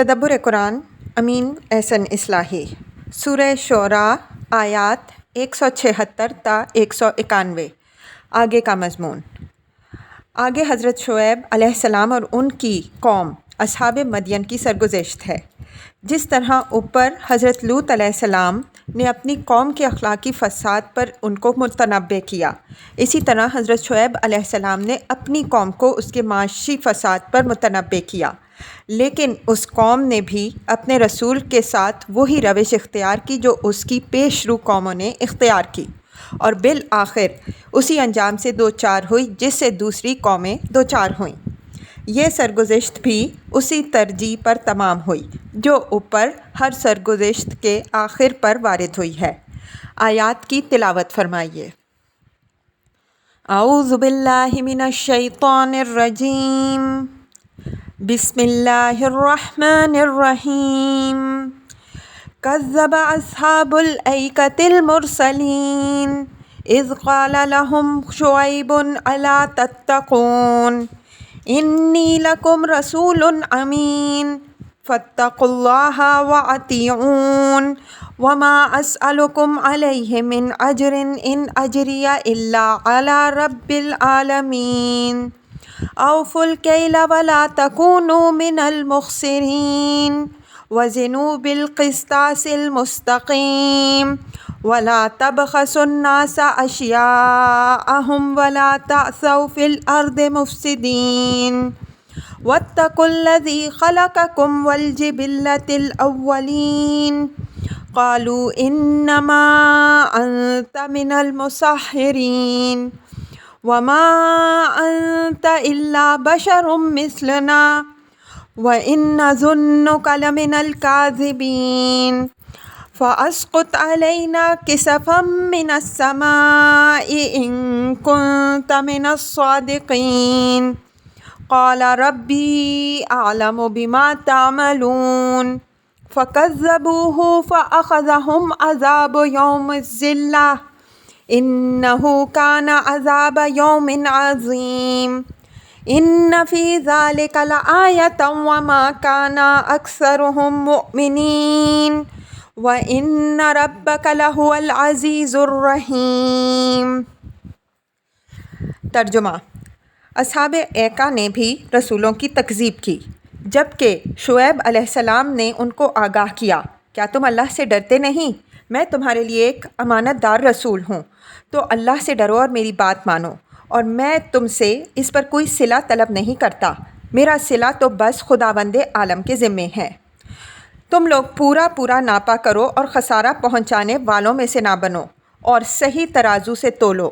تدبر قرآن امین احسن اصلاحی سورہ شعراء آیات 176 تا 191۔ آگے کا مضمون۔ آگے حضرت شعیب علیہ السلام اور ان کی قوم اصحاب مدین کی سرگزشت ہے۔ جس طرح اوپر حضرت لوط علیہ السلام نے اپنی قوم کے اخلاقی فساد پر ان کو متنبع کیا، اسی طرح حضرت شعیب علیہ السلام نے اپنی قوم کو اس کے معاشی فساد پر متنبع کیا، لیکن اس قوم نے بھی اپنے رسول کے ساتھ وہی روش اختیار کی جو اس کی پیش رو قوموں نے اختیار کی، اور بالآخر اسی انجام سے دوچار ہوئی جس سے دوسری قومیں دوچار ہوئیں۔ یہ سرگزشت بھی اسی ترجیح پر تمام ہوئی جو اوپر ہر سرگزشت کے آخر پر وارد ہوئی ہے۔ آیات کی تلاوت فرمائیے۔ اعوذ باللہ من الشیطان الرجیم، بسم اللہ الرحمن الرحیم۔ کذب اصحاب الایکۃ المرسلین اذ قال لهم شعیب الا تتقون انی لکم رسول امین فاتقوا اللہ واطیعون وما اسألکم علیہ من اجر ان اجری الا علی رب العالمین اوفوا الکیل ولا تکونوا من المخسرین وزنوا بالقسطاس المستقیم ولا تبخسوا الناس اشیاءهم ولا تعثوا في الارض مفسدین واتقوا الذی خلقکم والجبلة الاولین قالوا انما انت من المسحرین وما انت الا بشر مثلنا وان نظنک لمن الکاذبین فاسقط علینا کسفا من السماء ان کنت من الصادقین قال ربی اعلم بما تعملون فکذبوہ فاخذہم عذاب یوم الذلہ انہ کان عذاب یوم عظیم ان فی ذلک لآیۃ وما کان اکثرہم مؤمنین وَإِنَّ رَبَّكَ لَهُوَ الْعَزِيزُ الرَّحِيمُ۔ ترجمہ۔ اصحاب ایکا نے بھی رسولوں کی تکذیب کی، جبکہ شعیب علیہ السلام نے ان کو آگاہ کیا، کیا تم اللہ سے ڈرتے نہیں؟ میں تمہارے لیے ایک امانت دار رسول ہوں، تو اللہ سے ڈرو اور میری بات مانو، اور میں تم سے اس پر کوئی صلہ طلب نہیں کرتا، میرا صلہ تو بس خداوند عالم کے ذمے ہے۔ تم لوگ پورا ناپا کرو اور خسارہ پہنچانے والوں میں سے نہ بنو، اور صحیح ترازو سے تولو،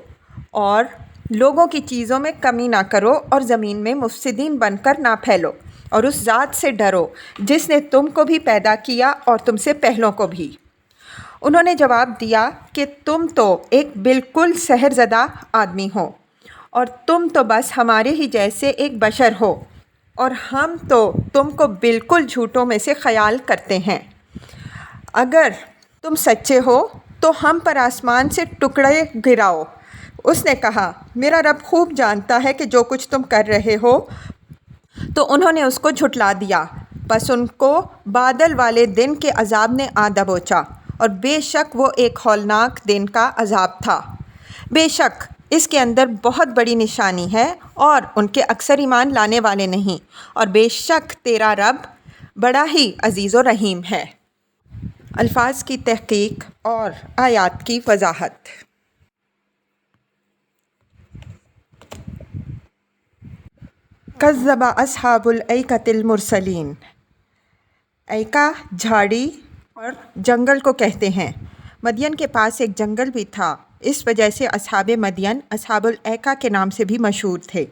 اور لوگوں کی چیزوں میں کمی نہ کرو، اور زمین میں مفسدین بن کر نہ پھیلو، اور اس ذات سے ڈرو جس نے تم کو بھی پیدا کیا اور تم سے پہلوں کو بھی۔ انہوں نے جواب دیا کہ تم تو ایک بالکل سحر زدہ آدمی ہو، اور تم تو بس ہمارے ہی جیسے ایک بشر ہو، اور ہم تو تم کو بالکل جھوٹوں میں سے خیال کرتے ہیں۔ اگر تم سچے ہو تو ہم پر آسمان سے ٹکڑے گراؤ۔ اس نے کہا، میرا رب خوب جانتا ہے کہ جو کچھ تم کر رہے ہو۔ تو انہوں نے اس کو جھٹلا دیا، بس ان کو بادل والے دن کے عذاب نے آ دبوچا، اور بے شک وہ ایک ہولناک دن کا عذاب تھا۔ بے شک اس کے اندر بہت بڑی نشانی ہے، اور ان کے اکثر ایمان لانے والے نہیں، اور بے شک تیرا رب بڑا ہی عزیز و رحیم ہے۔ الفاظ کی تحقیق اور آیات کی وضاحت۔ کذب اصحاب الایکۃ المرسلین۔ ایکا جھاڑی اور جنگل کو کہتے ہیں۔ مدین کے پاس ایک جنگل بھی تھا، اس وجہ سے اصحاب مدین اصحاب الایکا کے نام سے بھی مشہور تھے۔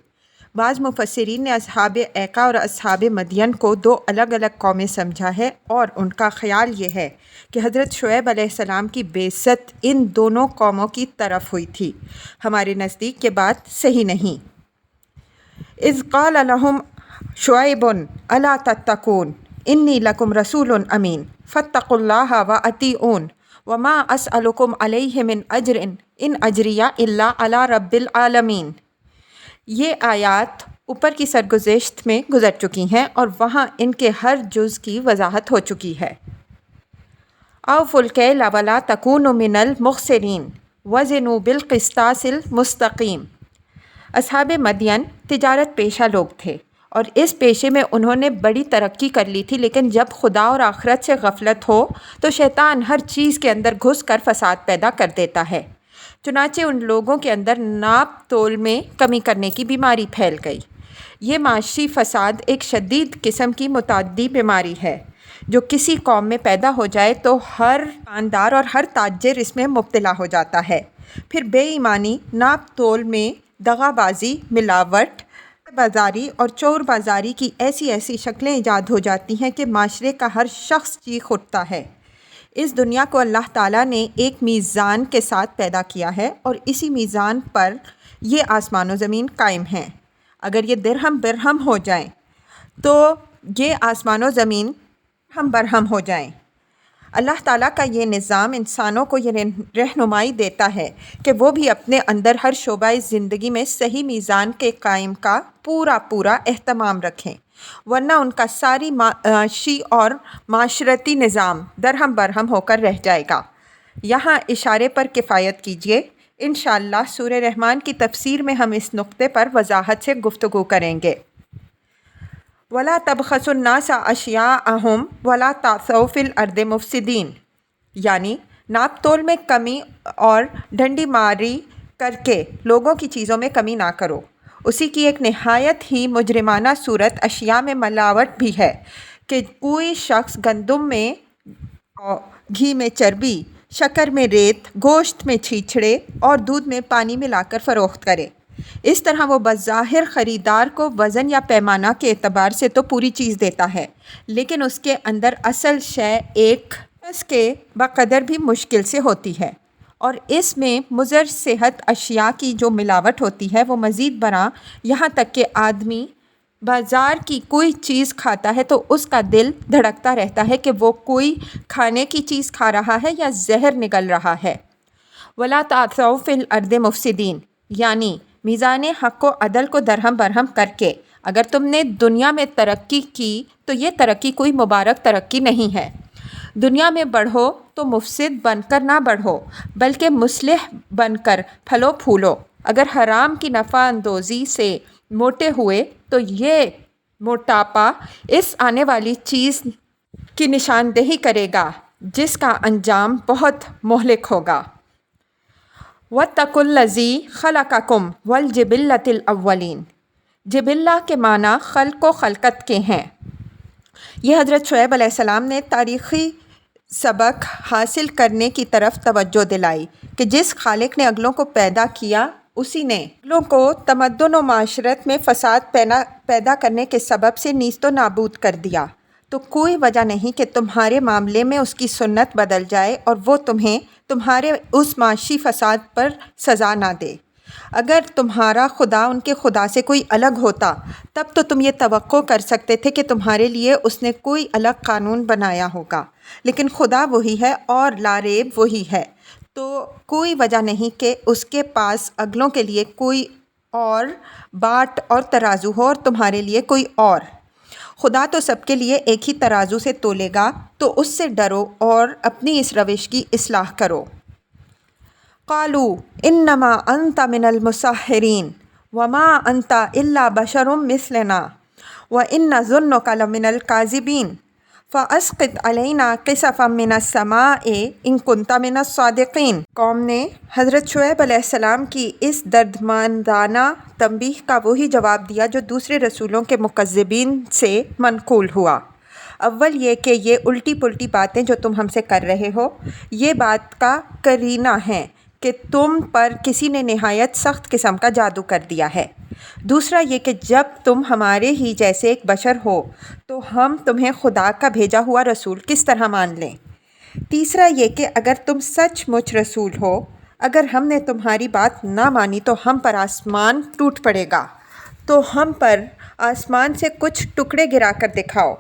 بعض مفسرین نے اصحاب ایکا اور اصحاب مدین کو دو الگ الگ قومیں سمجھا ہے، اور ان کا خیال یہ ہے کہ حضرت شعیب علیہ السلام کی بعثت ان دونوں قوموں کی طرف ہوئی تھی۔ ہمارے نزدیک یہ بات صحیح نہیں۔ اذ قال لهم شعیب الا تتقون انی لکم رسول امین فاتقوا اللہ واطیعون وما اسألکم علیہ من اجر ان اجری الا علی رب العالمین۔ یہ آیات اوپر کی سرگزشت میں گزر چکی ہیں اور وہاں ان کے ہر جز کی وضاحت ہو چکی ہے۔ اوفوا الکیل ولا تکونوا من المخسرین وزنوا بالقسطاس المستقیم۔ اصحاب مدین تجارت پیشہ لوگ تھے اور اس پیشے میں انہوں نے بڑی ترقی کر لی تھی، لیکن جب خدا اور آخرت سے غفلت ہو تو شیطان ہر چیز کے اندر گھس کر فساد پیدا کر دیتا ہے۔ چنانچہ ان لوگوں کے اندر ناپ تول میں کمی کرنے کی بیماری پھیل گئی۔ یہ معاشی فساد ایک شدید قسم کی متعدی بیماری ہے جو کسی قوم میں پیدا ہو جائے تو ہر خاندار اور ہر تاجر اس میں مبتلا ہو جاتا ہے۔ پھر بے ایمانی، ناپ تول میں دغا بازی، ملاوٹ، بازاری اور چور بازاری کی ایسی شکلیں ایجاد ہو جاتی ہیں کہ معاشرے کا ہر شخص چیخ اٹھتا ہے۔ اس دنیا کو اللہ تعالیٰ نے ایک میزان کے ساتھ پیدا کیا ہے اور اسی میزان پر یہ آسمان و زمین قائم ہیں۔ اگر یہ درہم برہم ہو جائیں تو یہ آسمان و زمین ہم برہم ہو جائیں۔ اللہ تعالیٰ کا یہ نظام انسانوں کو یہ رہنمائی دیتا ہے کہ وہ بھی اپنے اندر ہر شعبہ زندگی میں صحیح میزان کے قائم کا پورا اہتمام رکھیں، ورنہ ان کا ساری معاشی اور معاشرتی نظام درہم برہم ہو کر رہ جائے گا۔ یہاں اشارے پر کفایت کیجیے، انشاءاللہ سورہ رحمان کی تفسیر میں ہم اس نقطے پر وضاحت سے گفتگو کریں گے۔ وَلَا تَبْخَسُوا النَّاسَ أَشْيَاءَهُمْ وَلَا تَعْثَوْا فِي الْأَرْضِ مُفْسِدِينَ، یعنی ناپ تول میں کمی اور ڈنڈی ماری کر کے لوگوں کی چیزوں میں کمی نہ کرو۔ اسی کی ایک نہایت ہی مجرمانہ صورت اشیاء میں ملاوٹ بھی ہے کہ کوئی شخص گندم میں گھی میں چربی، شکر میں ریت، گوشت میں چھیچڑے اور دودھ میں پانی ملا کر فروخت کرے۔ اس طرح وہ بظاہر خریدار کو وزن یا پیمانہ کے اعتبار سے تو پوری چیز دیتا ہے، لیکن اس کے اندر اصل شے ایک اس کے بقدر بھی مشکل سے ہوتی ہے، اور اس میں مضر صحت اشیاء کی جو ملاوٹ ہوتی ہے وہ مزید برآں، یہاں تک کہ آدمی بازار کی کوئی چیز کھاتا ہے تو اس کا دل دھڑکتا رہتا ہے کہ وہ کوئی کھانے کی چیز کھا رہا ہے یا زہر نگل رہا ہے۔ وَلَا تَعْثَوْا فِي الْأَرْضِ مُفْسِدِينَ، یعنی میزان حق و عدل کو درہم برہم کر کے اگر تم نے دنیا میں ترقی کی تو یہ ترقی کوئی مبارک ترقی نہیں ہے۔ دنیا میں بڑھو تو مفسد بن کر نہ بڑھو بلکہ مصلح بن کر پھلو پھولو۔ اگر حرام کی نفع اندوزی سے موٹے ہوئے تو یہ موٹاپا اس آنے والی چیز کی نشاندہی کرے گا جس کا انجام بہت مہلک ہوگا۔ وَاتَّقُوا الَّذِي خَلَقَكُمْ وَالْجِبِلَّةِ الْأَوَّلِينَ، جبلہ کے معنی خلق و خلقت کے ہیں۔ یہ حضرت شعیب علیہ السلام نے تاریخی سبق حاصل کرنے کی طرف توجہ دلائی کہ جس خالق نے اگلوں کو پیدا کیا اسی نے اگلوں کو تمدن و معاشرت میں فساد پیدا کرنے کے سبب سے نیست و نابود کر دیا، تو کوئی وجہ نہیں کہ تمہارے معاملے میں اس کی سنت بدل جائے اور وہ تمہیں تمہارے اس معاشی فساد پر سزا نہ دے۔ اگر تمہارا خدا ان کے خدا سے کوئی الگ ہوتا تب تو تم یہ توقع کر سکتے تھے کہ تمہارے لیے اس نے کوئی الگ قانون بنایا ہوگا، لیکن خدا وہی ہے اور لا ریب وہی ہے، تو کوئی وجہ نہیں کہ اس کے پاس اگلوں کے لیے کوئی اور باٹ اور ترازو ہو اور تمہارے لیے کوئی اور۔ خدا تو سب کے لیے ایک ہی ترازو سے تولے گا، تو اس سے ڈرو اور اپنی اس روش کی اصلاح کرو۔ قالوا انما انت من المسحرین وما انت الا بشر مثلنا وان نظنک لمن الکاذبین فاسقط علینا کسفا من السماء ان کنت من الصادقین۔ قوم نے حضرت شعیب علیہ السلام کی اس دردمندانہ تنبیہ کا وہی جواب دیا جو دوسرے رسولوں کے مکذبین سے منقول ہوا۔ اول یہ کہ یہ الٹی پلٹی باتیں جو تم ہم سے کر رہے ہو یہ بات کا قرینہ ہے کہ تم پر کسی نے نہایت سخت قسم کا جادو کر دیا ہے۔ دوسرا یہ کہ جب تم ہمارے ہی جیسے ایک بشر ہو تو ہم تمہیں خدا کا بھیجا ہوا رسول کس طرح مان لیں۔ تیسرا یہ کہ اگر تم سچ مچ رسول ہو، اگر ہم نے تمہاری بات نہ مانی تو ہم پر آسمان ٹوٹ پڑے گا، تو ہم پر آسمان سے کچھ ٹکڑے گرا کر دکھاؤ۔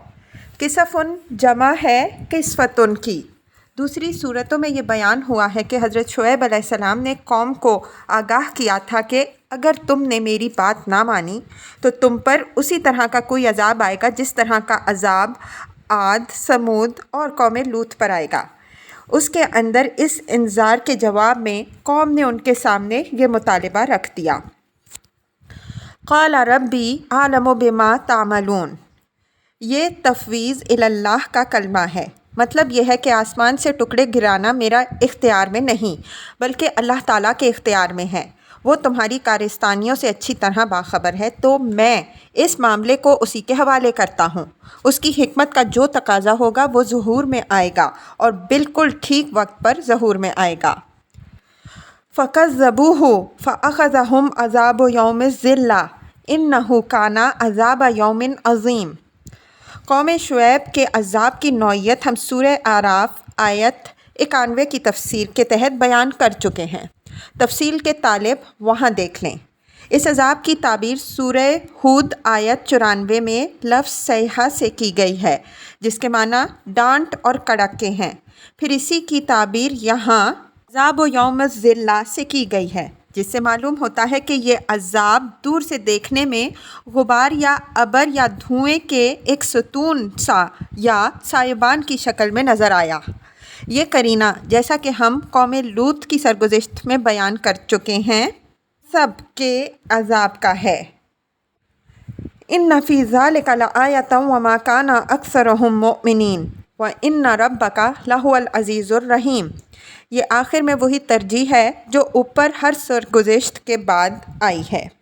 کسفن جمع ہے کسفتن کی۔ دوسری صورتوں میں یہ بیان ہوا ہے کہ حضرت شعیب علیہ السلام نے قوم کو آگاہ کیا تھا کہ اگر تم نے میری بات نہ مانی تو تم پر اسی طرح کا کوئی عذاب آئے گا جس طرح کا عذاب عاد، سمود اور قوم لوط پر آئے گا۔ اس کے اندر اس انذار کے جواب میں قوم نے ان کے سامنے یہ مطالبہ رکھ دیا۔ قال ربی اعلم بما تعملون، یہ تفویض الی اللہ کا کلمہ ہے۔ مطلب یہ ہے کہ آسمان سے ٹکڑے گرانا میرا اختیار میں نہیں بلکہ اللہ تعالیٰ کے اختیار میں ہے۔ وہ تمہاری کارستانیوں سے اچھی طرح باخبر ہے، تو میں اس معاملے کو اسی کے حوالے کرتا ہوں۔ اس کی حکمت کا جو تقاضا ہوگا وہ ظہور میں آئے گا اور بالکل ٹھیک وقت پر ظہور میں آئے گا۔ فَكَذَّبُوهُ فَأَخَذَهُمْ عَذَابُ يَوْمِ الظِّلَّةِ إِنَّهُ كَانَ عَذَابَ يَوْمٍ عَظِيمٍ۔ قوم شعیب کے عذاب کی نوعیت ہم سورہ اعراف آیت 91 کی تفسیر کے تحت بیان کر چکے ہیں۔ تفصیل کے طالب وہاں دیکھ لیں۔ اس عذاب کی تعبیر سورہ ہود آیت 94 میں لفظ صیحہ سے کی گئی ہے، جس کے معنی ڈانٹ اور کڑک کے ہیں۔ پھر اسی کی تعبیر یہاں عذاب یوم الظلہ سے کی گئی ہے، جس سے معلوم ہوتا ہے کہ یہ عذاب دور سے دیکھنے میں غبار یا ابر یا دھوئیں کے ایک ستون سا یا سائبان کی شکل میں نظر آیا۔ یہ قرینہ جیسا کہ ہم قوم لوط کی سرگزشت میں بیان کر چکے ہیں سب کے عذاب کا ہے۔ إِنَّ فِي ذَلِكَ لَآيَةً وَمَا كَانَ أَكْثَرُهُم مُؤْمِنِينَ وَإِنَّ رَبَّكَ لَهُوَ الْعَزِيزُ الرَّحِيمُ۔ یہ آخر میں وہی ترجیح ہے جو اوپر ہر سرگزشت کے بعد آئی ہے۔